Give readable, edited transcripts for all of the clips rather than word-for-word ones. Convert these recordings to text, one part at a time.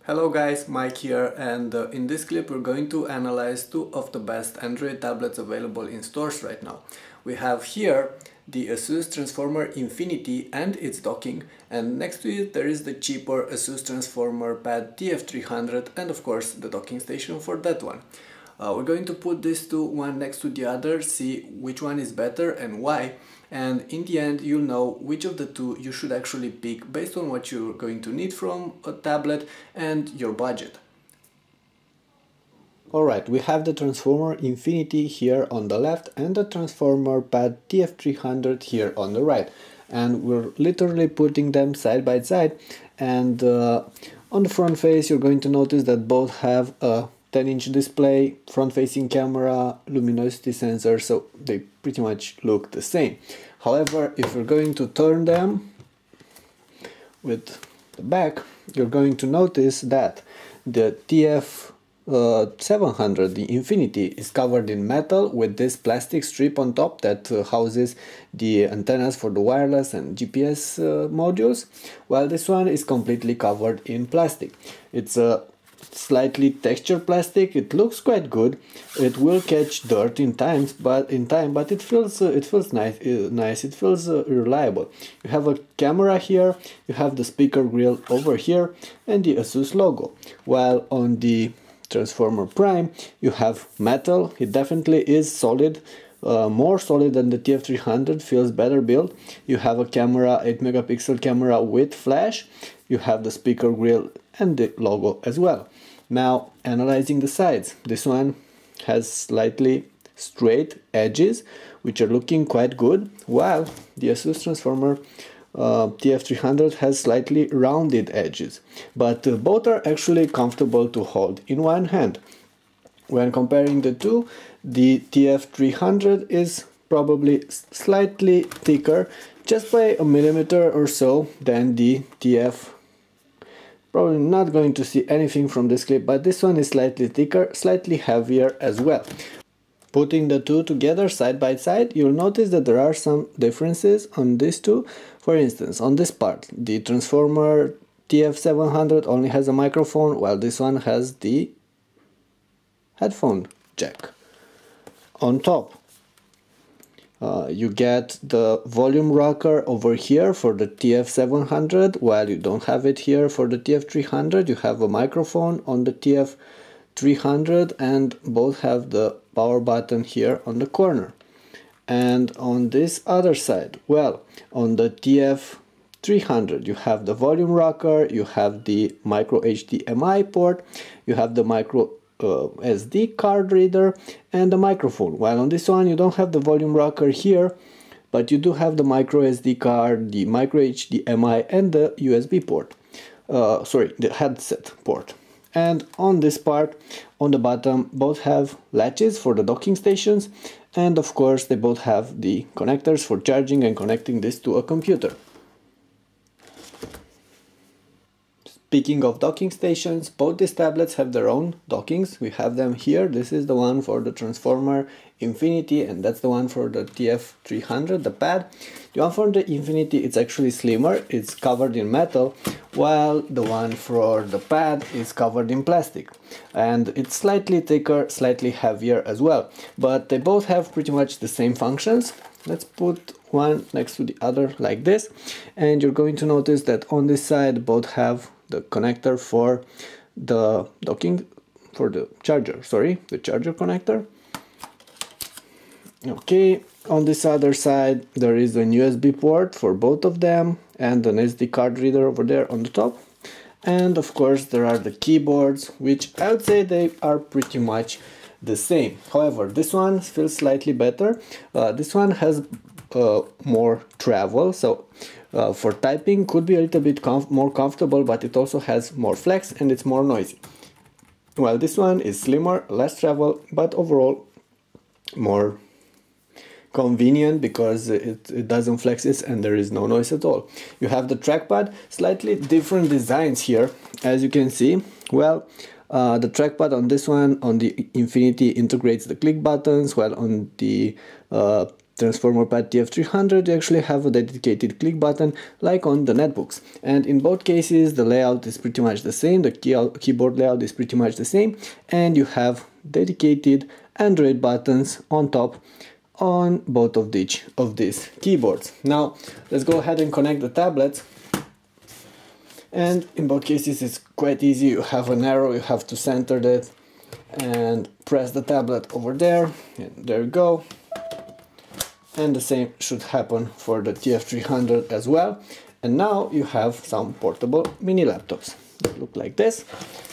Hello guys, Mike here, and in this clip we're going to analyze two of the best Android tablets available in stores right now. We have here the ASUS Transformer Infinity and its docking, and next to it there is the cheaper ASUS Transformer Pad TF300 and of course the docking station for that one. We're going to put these two one next to the other, see which one is better and why, and in the end you'll know which of the two you should actually pick based on what you're going to need from a tablet and your budget. Alright, we have the Transformer Infinity here on the left and the Transformer Pad TF300 here on the right, and we're literally putting them side by side, and on the front face you're going to notice that both have a 10-inch display, front-facing camera, luminosity sensor, so they pretty much look the same. However, if you're going to turn them with the back, you're going to notice that the TF700, the Infinity, is covered in metal with this plastic strip on top that houses the antennas for the wireless and GPS modules, while this one is completely covered in plastic. It's a slightly textured plastic. It looks quite good. It will catch dirt in time, but it feels nice. It feels reliable. You have a camera here. You have the speaker grill over here and the ASUS logo. While on the Transformer Prime you have metal. It definitely is solid. More solid than the TF300, feels better built. You have a camera, 8 megapixel camera with flash. You have the speaker grill and the logo as well. Now analyzing the sides, this one has slightly straight edges which are looking quite good, while the ASUS Transformer TF300 has slightly rounded edges, but both are actually comfortable to hold in one hand. When comparing the two, the TF300 is probably slightly thicker, just by a millimeter or so, than the TF. Probably not going to see anything from this clip, but this one is slightly thicker, slightly heavier as well. Putting the two together side by side, you'll notice that there are some differences on these two. For instance, on this part, the Transformer TF700 only has a microphone, while this one has the headphone jack. On top, you get the volume rocker over here for the TF700, while you don't have it here for the TF300. You have a microphone on the TF300 and both have the power button here on the corner. And on this other side, well, on the TF300 you have the volume rocker, you have the micro HDMI port, you have the micro SD card reader and the microphone, while on this one you don't have the volume rocker here, but you do have the micro SD card, the micro HDMI and the USB port, the headset port. And on this part, on the bottom, both have latches for the docking stations, and of course they both have the connectors for charging and connecting this to a computer. Speaking of docking stations, both these tablets have their own dockings. We have them here. This is the one for the Transformer Infinity and that's the one for the TF300, the pad. The one for the Infinity, it's actually slimmer, it's covered in metal, while the one for the pad is covered in plastic. And it's slightly thicker, slightly heavier as well. But they both have pretty much the same functions. Let's put one next to the other like this, and you're going to notice that on this side both have the connector for the docking, for the charger, the charger connector. Okay, on this other side there is an USB port for both of them and an SD card reader over there on the top. And of course there are the keyboards, which I would say they are pretty much the same. However, this one feels slightly better. This one has more travel, so for typing could be a little bit more comfortable, but it also has more flex and it's more noisy. While this one is slimmer, less travel, but overall more convenient because it doesn't flex it and there is no noise at all. You have the trackpad, slightly different designs here, as you can see. Well, the trackpad on this one, on the Infinity, integrates the click buttons, while on the Transformer Pad TF300, you actually have a dedicated click button like on the netbooks. And in both cases, the layout is pretty much the same, the keyboard layout is pretty much the same, and you have dedicated Android buttons on top on both of these keyboards. Now, let's go ahead and connect the tablets. And in both cases, it's quite easy. You have an arrow, you have to center it and press the tablet over there, and there you go. And the same should happen for the TF300 as well. And now you have some portable mini laptops that look like this,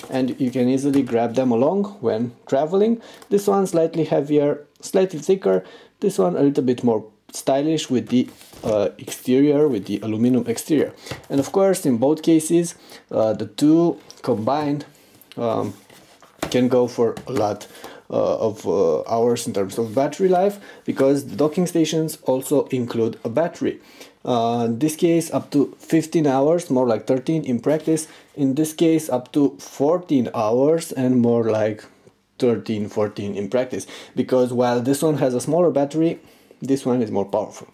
and you can easily grab them along when traveling. This one slightly heavier, slightly thicker, this one a little bit more stylish with the exterior, with the aluminum exterior. And of course, in both cases, the two combined can go for a lot of hours in terms of battery life, because the docking stations also include a battery. In this case up to 15 hours, more like 13 in practice. In this case up to 14 hours and more like 13, 14 in practice, because while this one has a smaller battery, this one is more powerful.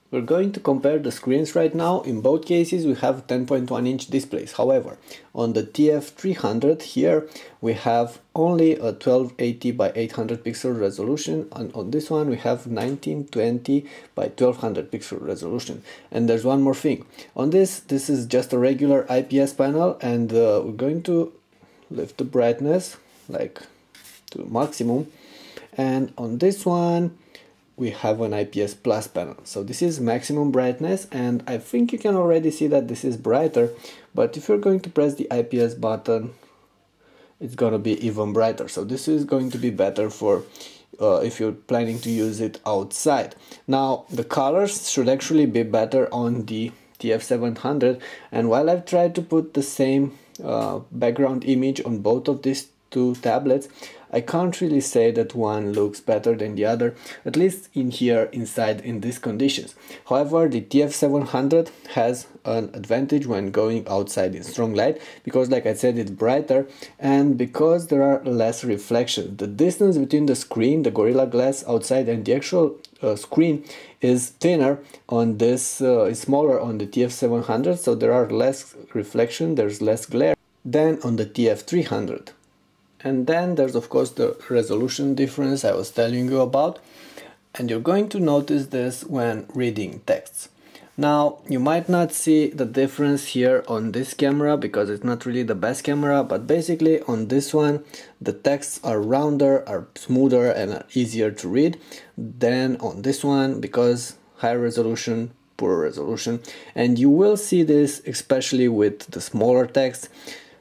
We're going to compare the screens right now. In both cases we have 10.1-inch displays. However, on the TF300 here we have only a 1280 by 800 pixel resolution, and on this one we have 1920 by 1200 pixel resolution. And there's one more thing. On this is just a regular IPS panel, and we're going to lift the brightness like to maximum, and on this one we have an IPS Plus panel. So this is maximum brightness, and I think you can already see that this is brighter, but if you're going to press the IPS button, it's gonna be even brighter. So this is going to be better for if you're planning to use it outside. Now the colors should actually be better on the TF700, and while I've tried to put the same background image on both of these two tablets, I can't really say that one looks better than the other, at least in here inside in these conditions. However, the TF700 has an advantage when going outside in strong light, because like I said, it's brighter, and because there are less reflections. The distance between the screen, the Gorilla Glass outside, and the actual screen is thinner on this, is smaller on the TF700, so there are less reflection, there's less glare than on the TF300. And then there's of course the resolution difference I was telling you about, and you're going to notice this when reading texts. Now you might not see the difference here on this camera because it's not really the best camera, but basically on this one the texts are rounder, are smoother, and are easier to read than on this one, because higher resolution, poorer resolution. And you will see this especially with the smaller text.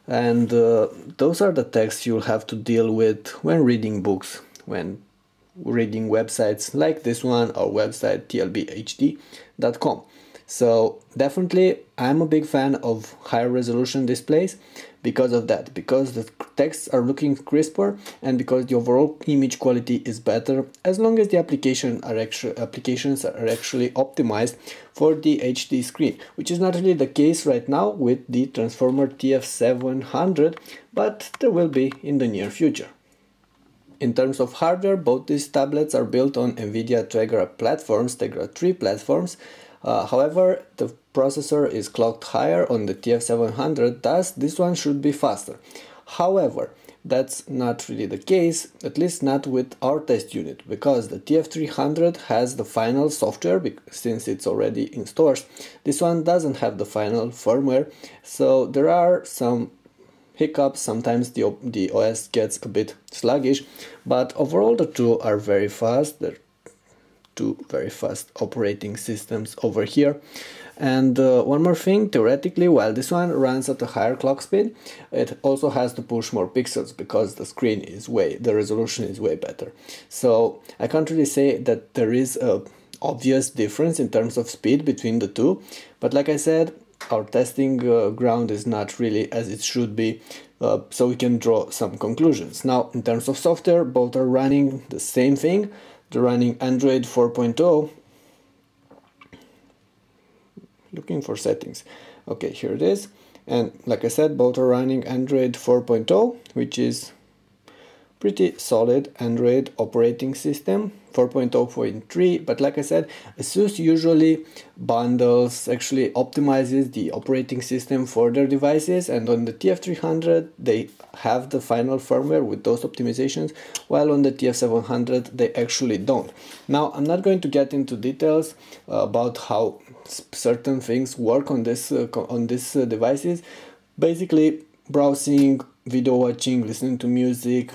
And those are the texts you'll have to deal with when reading books, when reading websites like this one, our website tlbhd.com. So definitely I'm a big fan of higher resolution displays because of that, because the texts are looking crisper and because the overall image quality is better, as long as the applications are actually optimized for the HD screen, which is not really the case right now with the Transformer TF700, but there will be in the near future. In terms of hardware, both these tablets are built on NVIDIA Tegra platforms, Tegra 3 platforms. However, the processor is clocked higher on the TF700, thus this one should be faster. However, that's not really the case, at least not with our test unit, because the TF300 has the final software, since it's already in stores. This one doesn't have the final firmware, so there are some hiccups, sometimes the OS gets a bit sluggish, but overall the two are very fast. They're two very fast operating systems over here. And one more thing, theoretically, while this one runs at a higher clock speed, it also has to push more pixels because the screen is the resolution is way better. So I can't really say that there is a obvious difference in terms of speed between the two, but like I said, our testing ground is not really as it should be, so we can draw some conclusions. Now, in terms of software, both are running the same thing. They're running Android 4.0. Looking for settings. Okay, here it is. And like I said, both are running Android 4.0, which is pretty solid Android operating system 4.0.3, but like I said, ASUS usually bundles, actually optimizes the operating system for their devices, and on the TF300 they have the final firmware with those optimizations, while on the TF700 they actually don't. Now, I'm not going to get into details about how certain things work on these devices. Basically, browsing, video watching, listening to music,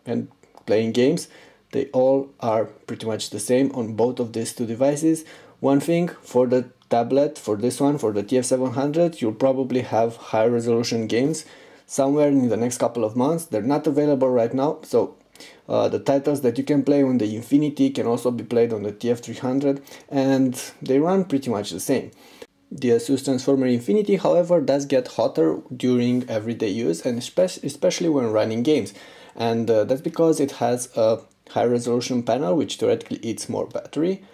and playing games, they all are pretty much the same on both of these two devices. One thing for the tablet, for this one, for the TF700, you'll probably have high resolution games somewhere in the next couple of months. They're not available right now, so the titles that you can play on the Infinity can also be played on the TF300, and they run pretty much the same. The ASUS Transformer Infinity, however, does get hotter during everyday use, and especially when running games, and that's because it has a high resolution panel which theoretically eats more battery,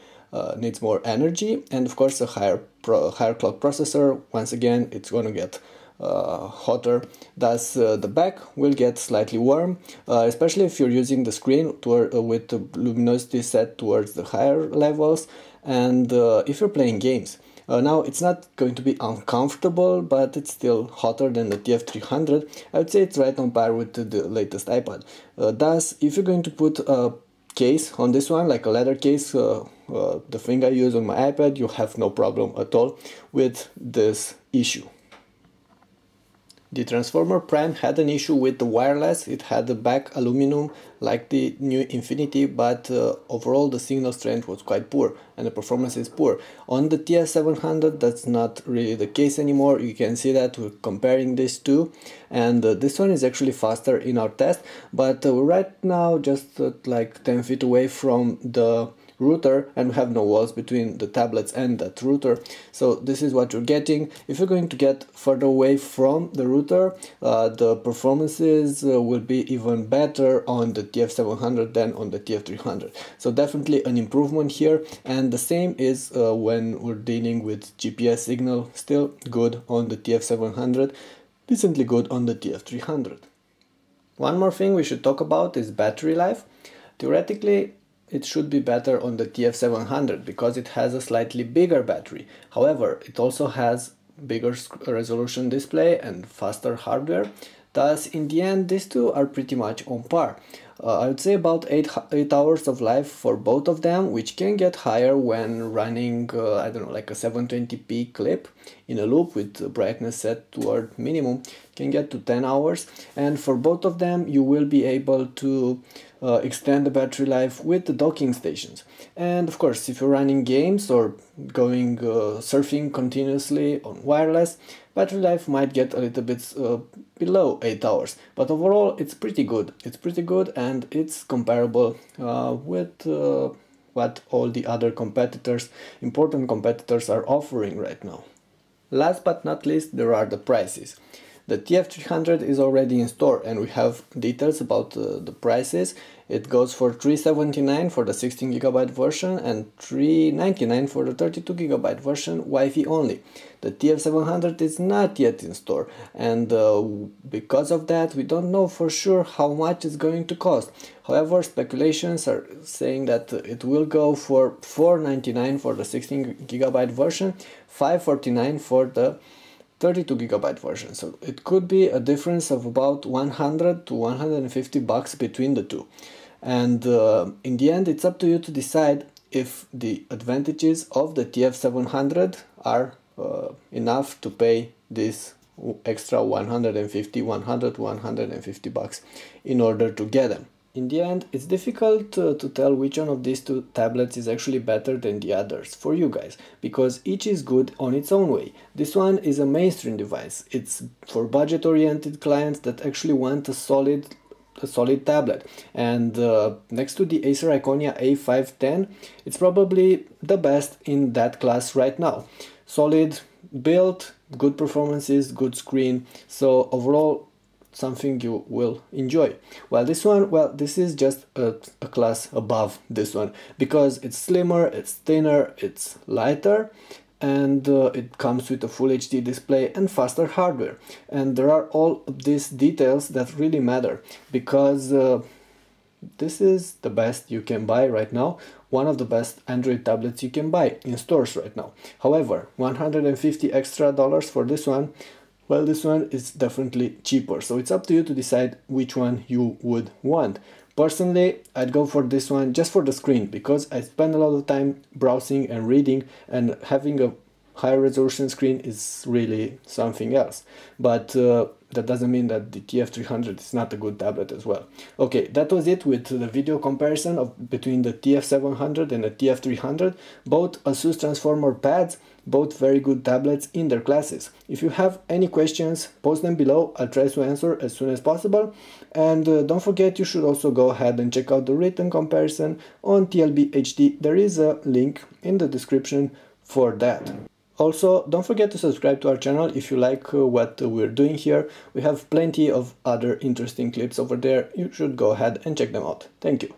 needs more energy, and of course a higher clock processor. Once again, it's going to get hotter, thus the back will get slightly warm, especially if you're using the screen with the luminosity set towards the higher levels, and if you're playing games. Now, it's not going to be uncomfortable, but it's still hotter than the TF300. I would say it's right on par with the latest iPad. Thus, if you're going to put a case on this one, like a leather case, the thing I use on my iPad, you have no problem at all with this issue. The Transformer Prime had an issue with the wireless. It had the back aluminum like the new Infinity, but overall the signal strength was quite poor and the performance is poor. On the TF700 that's not really the case anymore. You can see that we're comparing these two, and this one is actually faster in our test, but right now just like 10 feet away from the router, and we have no walls between the tablets and that router, so this is what you're getting. If you're going to get further away from the router, the performances will be even better on the TF700 than on the TF300, so definitely an improvement here. And the same is when we're dealing with GPS signal, still good on the TF700, decently good on the TF300. One more thing we should talk about is battery life. Theoretically, it should be better on the TF700 because it has a slightly bigger battery. However, it also has bigger resolution display and faster hardware. Thus, in the end, these two are pretty much on par. I would say about 8 hours of life for both of them, which can get higher when running, I don't know, like a 720p clip in a loop with brightness set toward minimum, can get to 10 hours. And for both of them, you will be able to extend the battery life with the docking stations. And of course, if you're running games or going surfing continuously on wireless, battery life might get a little bit below 8 hours, but overall it's pretty good. It's pretty good, and it's comparable with what all the other competitors, important competitors, are offering right now. Last but not least, there are the prices. The TF300 is already in store, and we have details about the prices. It goes for $379 for the 16GB version and $399 for the 32GB version, Wi-Fi only. The TF700 is not yet in store, and because of that we don't know for sure how much it's going to cost. However, speculations are saying that it will go for $499 for the 16GB version, $549 for the 32GB version, so it could be a difference of about 100 to 150 bucks between the two. And in the end, it's up to you to decide if the advantages of the TF700 are enough to pay this extra 150 bucks in order to get them. In the end, it's difficult to tell which one of these two tablets is actually better than the others for you guys, because each is good on its own way. This one is a mainstream device. It's for budget-oriented clients that actually want a solid tablet, and next to the Acer Iconia A510, it's probably the best in that class right now. Solid build, good performances, good screen, so overall something you will enjoy. While this one, well, this is just a class above this one, because it's slimmer, it's thinner, it's lighter, and it comes with a full HD display and faster hardware. And there are all of these details that really matter, because this is the best you can buy right now, one of the best Android tablets you can buy in stores right now. However, $150 extra for this one, well, this one is definitely cheaper, so it's up to you to decide which one you would want. Personally, I'd go for this one just for the screen, because I spend a lot of time browsing and reading, and having a higher resolution screen is really something else. But that doesn't mean that the TF300 is not a good tablet as well. Okay, that was it with the video comparison between the TF700 and the TF300. Both ASUS Transformer pads, both very good tablets in their classes. If you have any questions, post them below. I'll try to answer as soon as possible. And don't forget, you should also go ahead and check out the written comparison on TLB HD. There is a link in the description for that. Also, don't forget to subscribe to our channel if you like what we're doing here. We have plenty of other interesting clips over there. You should go ahead and check them out. Thank you.